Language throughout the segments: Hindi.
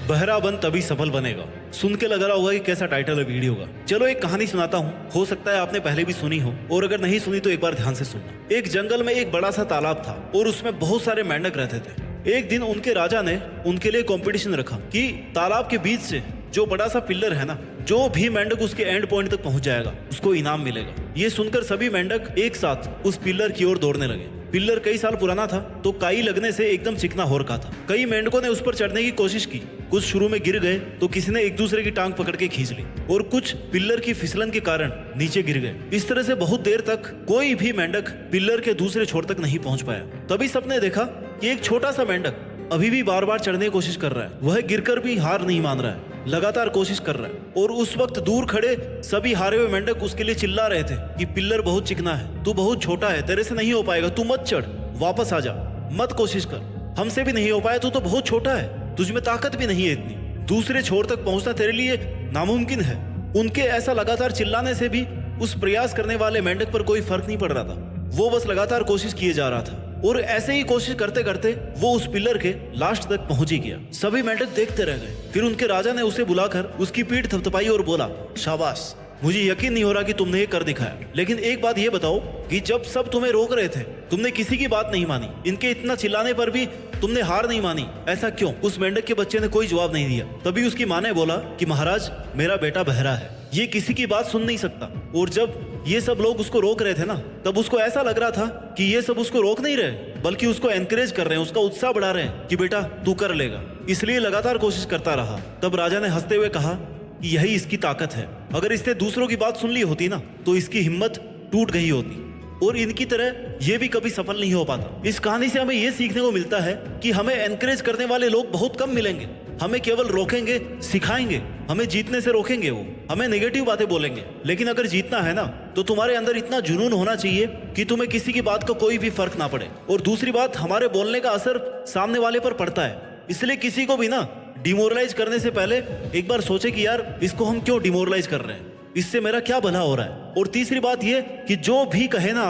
बहरा बन तभी सफल बनेगा। सुन के लग रहा होगा कि कैसा टाइटल है वीडियो का। चलो एक कहानी सुनाता हूँ, हो सकता है आपने पहले भी सुनी हो, और अगर नहीं सुनी तो एक बार ध्यान से सुनना। एक जंगल में एक बड़ा सा तालाब था और उसमें बहुत सारे मेंढक रहते थे। एक दिन उनके राजा ने उनके लिए कंपटीशन रखा कि तालाब के बीच से जो बड़ा सा पिल्लर है ना, जो भी मेंढक उसके एंड पॉइंट तक पहुंच जाएगा उसको इनाम मिलेगा। ये सुनकर सभी मेंढक एक साथ उस पिल्लर की ओर दौड़ने लगे। पिल्लर कई साल पुराना था तो काई लगने से एकदम चिकना हो रखा था। कई मेंढकों ने उस पर चढ़ने की कोशिश की, कुछ शुरू में गिर गए तो किसी ने एक दूसरे की टांग पकड़ के खींच ली और कुछ पिल्लर की फिसलन के कारण नीचे गिर गए। इस तरह से बहुत देर तक कोई भी मेंढक पिल्लर के दूसरे छोर तक नहीं पहुंच पाया। तभी सबने देखा कि एक छोटा सा मेंढक अभी भी बार बार चढ़ने की कोशिश कर रहा है। वह गिरकर भी हार नहीं मान रहा है, लगातार कोशिश कर रहा है। और उस वक्त दूर खड़े सभी हारे हुए मेंढक उसके लिए चिल्ला रहे थे कि पिल्लर बहुत चिकना है, तू बहुत छोटा है, तेरे से नहीं हो पाएगा, तू मत चढ़, वापस आ जा, मत कोशिश कर, हमसे भी नहीं हो पाया, तू तो बहुत छोटा है, तुझ में ताकत भी नहीं है इतनी, दूसरे छोर तक पहुंचना तेरे लिए नामुमकिन है। उनके ऐसा लगातार चिल्लाने से भी उस प्रयास करने वाले मेंढक पर कोई फर्क नहीं पड़ रहा था। वो बस लगातार कोशिश किए जा रहा था और ऐसे ही कोशिश करते करते वो उस पिलर के लास्ट तक पहुंच ही गया। सभी मेंढक देखते रह गए। फिर उनके राजा ने उसे बुलाकर उसकी पीठ थपथपाई और बोला, शाबाश, मुझे यकीन नहीं हो रहा कि तुमने ये कर दिखाया। लेकिन एक बात ये बताओ कि जब सब तुम्हें रोक रहे थे तुमने किसी की बात नहीं मानी, इनके इतना चिल्लाने पर भी तुमने हार नहीं मानी, ऐसा क्यों? उस मेंढक के बच्चे ने कोई जवाब नहीं दिया। तभी उसकी माँ ने बोला कि महाराज, मेरा बेटा बहरा है, ये किसी की बात सुन नहीं सकता। और जब ये सब लोग उसको रोक रहे थे ना, तब उसको ऐसा लग रहा था कि ये सब उसको रोक नहीं रहे बल्कि उसको एनकरेज कर रहे हैं, उसका उत्साह बढ़ा रहे हैं कि बेटा तू कर लेगा। इसलिए लगातार कोशिश करता रहा। तब राजा ने हंसते हुए कहा कि यही इसकी ताकत है। अगर इसने दूसरों की बात सुन ली होती ना तो इसकी हिम्मत टूट गई होती और इनकी तरह ये भी कभी सफल नहीं हो पाता। इस कहानी से हमें ये सीखने को मिलता है कि हमें एनकरेज करने वाले लोग बहुत कम मिलेंगे। हमें केवल रोकेंगे, सिखाएंगे, हमें जीतने से रोकेंगे, वो हमें नेगेटिव बातें बोलेंगे। लेकिन अगर जीतना है ना तो तुम्हारे अंदर इतना जुनून होना चाहिए कि तुम्हें किसी की बात का कोई भी फर्क ना पड़े। और दूसरी बात, हमारे बोलने का असर सामने वाले पर पड़ता है। इसलिए किसी को भी ना डिमोरलाइज करने से पहले एक बार सोचे कि यार इसको हम क्यों डिमोरलाइज कर रहे हैं, इससे मेरा क्या भला हो रहा है। और तीसरी बात ये कि जो भी कहे ना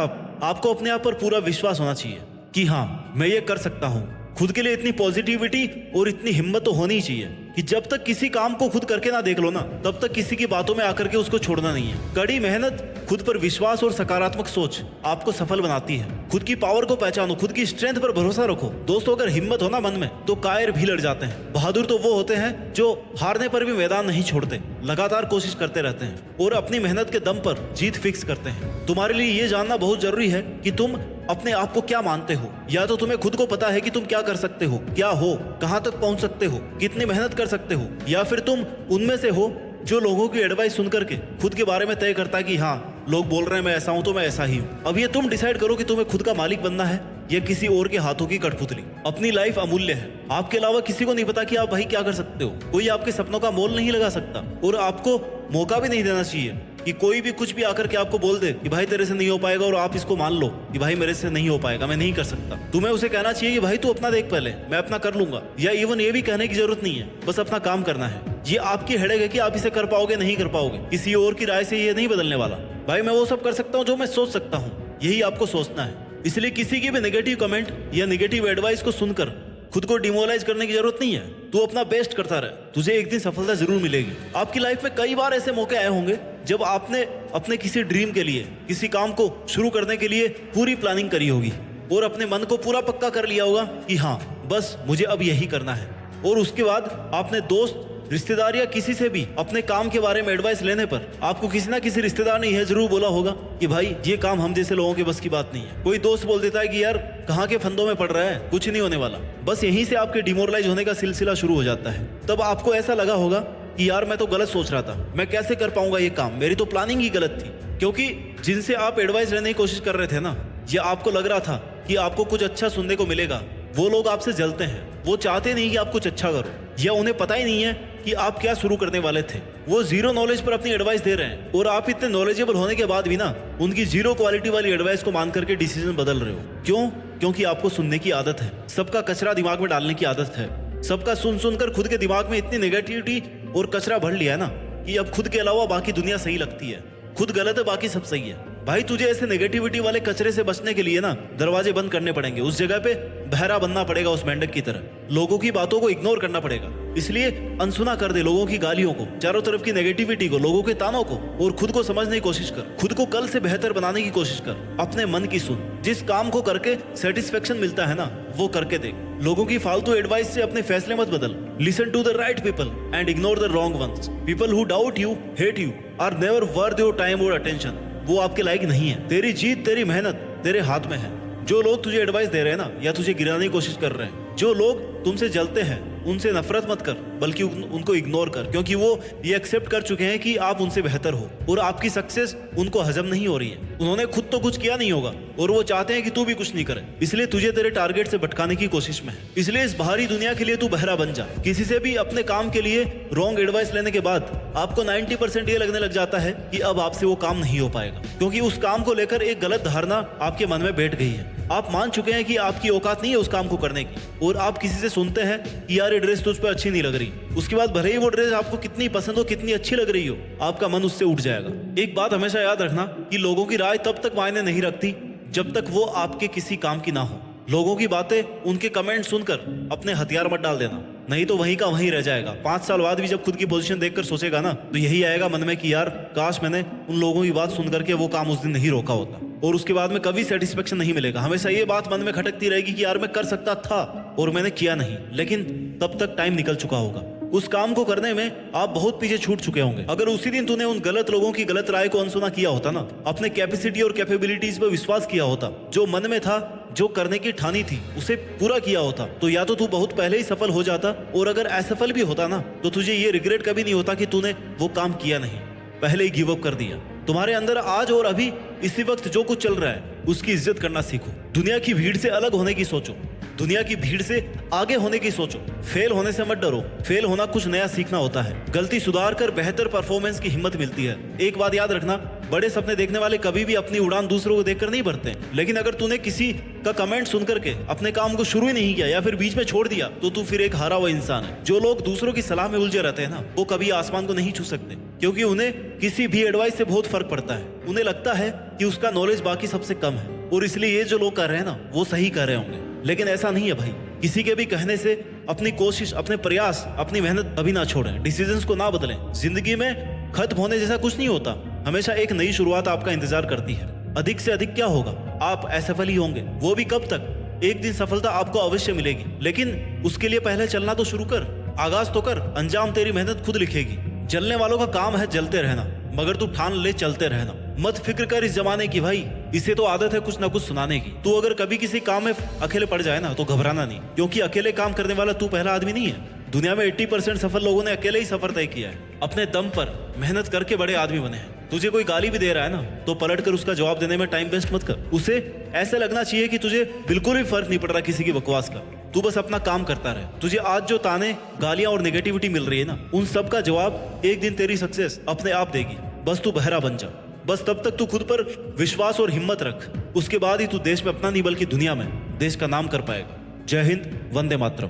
आपको अपने आप पर पूरा विश्वास होना चाहिए कि हाँ मैं ये कर सकता हूँ। खुद के लिए इतनी पॉजिटिविटी और इतनी हिम्मत तो होनी चाहिए कि जब तक किसी काम को खुद करके ना देख लो ना, तब तक किसी की बातों में आकर के उसको छोड़ना नहीं है। कड़ी मेहनत, खुद पर विश्वास और सकारात्मक सोच आपको सफल बनाती है। खुद की पावर को पहचानो, खुद की स्ट्रेंथ पर भरोसा रखो। दोस्तों, अगर हिम्मत हो ना मन में तो कायर भी लड़ जाते हैं। बहादुर तो वो होते हैं जो हारने पर भी मैदान नहीं छोड़ते, लगातार कोशिश करते रहते हैं और अपनी मेहनत के दम पर जीत फिक्स करते हैं। तुम्हारे लिए ये जानना बहुत जरूरी है कि तुम अपने आप को क्या मानते हो। या तो तुम्हें खुद को पता है कि तुम क्या कर सकते हो, क्या हो, कहां तक पहुंच सकते हो, कितनी मेहनत कर सकते हो, या फिर तुम उनमें से हो जो लोगों की एडवाइस सुन करके खुद के बारे में तय करता है कि हाँ लोग बोल रहे हैं मैं ऐसा हूं तो मैं ऐसा ही हूं। अब ये तुम डिसाइड करो कि तुम्हें खुद का मालिक बनना है या किसी और के हाथों की कठपुतली। अपनी लाइफ अमूल्य है, आपके अलावा किसी को नहीं पता कि आप भाई क्या कर सकते हो। कोई आपके सपनों का मोल नहीं लगा सकता और आपको मौका भी नहीं देना चाहिए कि कोई भी कुछ भी आकर के आपको बोल दे कि भाई तेरे से नहीं हो पाएगा और आप इसको मान लो कि भाई मेरे से नहीं हो पाएगा, मैं नहीं कर सकता। तुम्हें उसे कहना चाहिए कि भाई तू अपना देख पहले, मैं अपना कर लूंगा। या इवन ये भी कहने की जरूरत नहीं है, बस अपना काम करना है। ये आपकी हेडेक है कि आप इसे कर पाओगे नहीं कर पाओगे, किसी और की राय से ये नहीं बदलने वाला। भाई मैं वो सब कर सकता हूँ जो मैं सोच सकता हूँ, यही आपको सोचना है। इसलिए किसी की भी नेगेटिव कमेंट या नेगेटिव एडवाइस को सुनकर खुद को डिमोरलाइज करने की जरूरत नहीं है। तू अपना बेस्ट करता रहे, तुझे एक दिन सफलता जरूर मिलेगी। आपकी लाइफ में कई बार ऐसे मौके आए होंगे जब आपने अपने किसी ड्रीम के लिए, किसी काम को शुरू करने के लिए पूरी प्लानिंग करी होगी और अपने मन को पूरा पक्का कर लिया होगा कि हाँ बस मुझे अब यही करना है। और उसके बाद आपने दोस्त, रिश्तेदार या किसी से भी अपने काम के बारे में एडवाइस लेने पर आपको किसी ना किसी रिश्तेदार ने यह जरूर बोला होगा कि भाई ये काम हम जैसे लोगों के बस की बात नहीं है। कोई दोस्त बोल देता है कि यार कहाँ के फंदों में पड़ रहा है, कुछ नहीं होने वाला। बस यहीं से आपके डिमोरलाइज होने का सिलसिला शुरू हो जाता है। तब आपको ऐसा लगा होगा कि यार मैं तो गलत सोच रहा था, मैं कैसे कर पाऊंगा ये काम, मेरी तो प्लानिंग ही गलत थी। क्योंकि जिनसे आप एडवाइस लेने की कोशिश कर रहे थे ना, या आपको लग रहा था कि आपको कुछ अच्छा सुनने को मिलेगा, वो लोग आपसे जलते हैं। वो चाहते नहीं कि आप कुछ अच्छा करो, या उन्हें पता ही नहीं है कि आप क्या शुरू करने वाले थे। वो जीरो नॉलेज पर अपनी एडवाइस दे रहे हैं और आप इतने नॉलेजेबल होने के बाद भी ना उनकी जीरो क्वालिटी वाली एडवाइस को मान करके डिसीजन बदल रहे हो। क्यों? क्योंकि आपको सुनने की आदत है, सबका कचरा दिमाग में डालने की आदत है। सबका सुन सुनकर खुद के दिमाग में इतनी नेगेटिविटी और कचरा भर लिया है ना कि अब खुद के अलावा बाकी दुनिया सही लगती है। खुद गलत है, बाकी सब सही है। भाई तुझे ऐसे नेगेटिविटी वाले कचरे से बचने के लिए ना दरवाजे बंद करने पड़ेंगे, उस जगह पे बहरा बनना पड़ेगा उस मेंढक की तरह। लोगों की बातों को इग्नोर करना पड़ेगा। इसलिए अनसुना कर दे लोगों की गालियों को, चारों तरफ की नेगेटिविटी को, लोगों के तानों को, और खुद को समझने की कोशिश कर। खुद को कल से बेहतर बनाने की कोशिश कर। अपने मन की सुन। जिस काम को करके सेटिस्फेक्शन मिलता है ना, वो करके देख। लोगों की फालतू एडवाइस से अपने फैसले मत बदल। Listen to the right people and ignore the wrong ones. People who doubt you, hate you, are never worth your time और अटेंशन। वो आपके लायक नहीं है। तेरी जीत, तेरी मेहनत तेरे हाथ में है। जो लोग तुझे एडवाइस दे रहे हैं ना, या तुझे गिराने की कोशिश कर रहे हैं, जो लोग तुमसे जलते हैं, उनसे नफरत मत कर, बल्कि उनको इग्नोर कर, क्योंकि वो ये एक्सेप्ट कर चुके हैं कि आप उनसे बेहतर हो और आपकी सक्सेस उनको हजम नहीं हो रही है। उन्होंने खुद तो कुछ किया नहीं होगा और वो चाहते हैं कि तू भी कुछ नहीं करे, इसलिए तुझे तेरे टारगेट से भटकाने की कोशिश में है। इसलिए इस बाहरी दुनिया के लिए तू बहरा बन जा। किसी से भी अपने काम के लिए रॉन्ग एडवाइस लेने के बाद आपको 90% ये लगने लग जाता है कि अब आपसे वो काम नहीं हो पाएगा, क्योंकि उस काम को लेकर एक गलत धारणा आपके मन में बैठ गई है। आप मान चुके हैं कि आपकी औकात नहीं है उस काम को करने की, और आप किसी से सुनते हैं कि यार ये ड्रेस तुझ पे अच्छी नहीं लग रही। उसके बाद भले ही वो ड्रेस आपको कितनी पसंद हो, कितनी अच्छी लग रही हो, आपका मन उससे उठ जाएगा। एक बात हमेशा याद रखना कि लोगों की राय तब तक मायने नहीं रखती जब तक वो आपके किसी काम की ना हो। लोगों की बातें, उनके कमेंट सुनकर अपने हथियार मत डाल देना, नहीं तो वहीं का वहीं रह जाएगा। 5 साल बाद भी जब खुद की पोजीशन देखकर सोचेगा ना, तो यही आएगा मन में कि यार काश मैंने उन लोगों की बात सुन करके वो काम उस दिन नहीं रोका होता। और उसके बाद में कभी सेटिस्फेक्शन नहीं मिलेगा। हमेशा ये बात मन में खटकती रहेगी कि यार मैं कर सकता था और मैंने किया नहीं, लेकिन तब तक टाइम निकल चुका होगा। उस काम को करने में आप बहुत पीछे छूट चुके होंगे। अगर उसी दिन तूने उन गलत लोगों की गलत राय को अनसुना किया होता ना, अपने कैपेसिटी और कैपेबिलिटीज पर विश्वास किया होता, जो मन में था, जो करने की ठानी थी, उसे पूरा किया होता, तो या तो तू बहुत पहले ही सफल हो जाता, और अगर असफल भी होता ना, तो तुझे ये रिग्रेट कभी नहीं होता कि तूने वो काम किया नहीं, पहले ही गिव अप कर दिया। तुम्हारे अंदर आज और अभी इसी वक्त जो कुछ चल रहा है उसकी इज्जत करना सीखो। दुनिया की भीड़ से अलग होने की सोचो, दुनिया की भीड़ से आगे होने की सोचो। फेल होने से मत डरो। फेल होना कुछ नया सीखना होता है। गलती सुधार कर बेहतर परफॉर्मेंस की हिम्मत मिलती है। एक बात याद रखना, बड़े सपने देखने वाले कभी भी अपनी उड़ान दूसरों को देखकर नहीं भरते, लेकिन अगर तूने किसी का कमेंट सुन करके अपने काम को शुरू ही नहीं किया या फिर बीच में छोड़ दिया, तो तू फिर एक हारा हुआ इंसान है। जो लोग दूसरों की सलाह में उलझे रहते हैं ना, वो कभी आसमान को नहीं छू सकते, क्योंकि उन्हें किसी भी एडवाइस से बहुत फर्क पड़ता है। उन्हें लगता है कि उसका नॉलेज बाकी सबसे कम है, और इसलिए ये जो लोग कर रहे हैं ना, वो सही कर रहे होंगे, लेकिन ऐसा नहीं है भाई। किसी के भी कहने से अपनी कोशिश, अपने प्रयास, अपनी मेहनत कभी ना छोड़ें। डिसीजंस को ना बदलें। जिंदगी में खत्म होने जैसा कुछ नहीं होता। हमेशा एक नई शुरुआत आपका इंतजार करती है। अधिक से अधिक क्या होगा, आप असफल ही होंगे। वो भी कब तक? एक दिन सफलता आपको अवश्य मिलेगी, लेकिन उसके लिए पहले चलना तो शुरू कर, आगाज तो कर। अंजाम तेरी मेहनत खुद लिखेगी। जलने वालों का काम है जलते रहना, मगर तू ठान ले चलते रहना। मत फिक्र कर इस जमाने की भाई, इसे तो आदत है कुछ ना कुछ सुनाने की। तू अगर कभी किसी काम में अकेले पड़ जाए ना, तो घबराना नहीं, क्योंकि अकेले काम करने वाला तू पहला आदमी नहीं है। दुनिया में 80% सफल लोगों ने अकेले ही सफर तय किया है, अपने दम पर मेहनत करके बड़े आदमी बने हैं। तुझे कोई गाली भी दे रहा है ना, तो पलट कर उसका जवाब देने में टाइम वेस्ट मत कर। उसे ऐसा लगना चाहिए कि तुझे बिल्कुल भी फर्क नहीं पड़ रहा किसी की बकवास का। तू बस अपना काम करता रहे। तुझे आज जो ताने, गालियां और नेगेटिविटी मिल रही है ना, उन सब का जवाब एक दिन तेरी सक्सेस अपने आप देगी। बस तू बहरा बन जा। बस तब तक तू खुद पर विश्वास और हिम्मत रख। उसके बाद ही तू देश में अपना नहीं बल्कि दुनिया में देश का नाम कर पाएगा। जय हिंद, वंदे मातरम।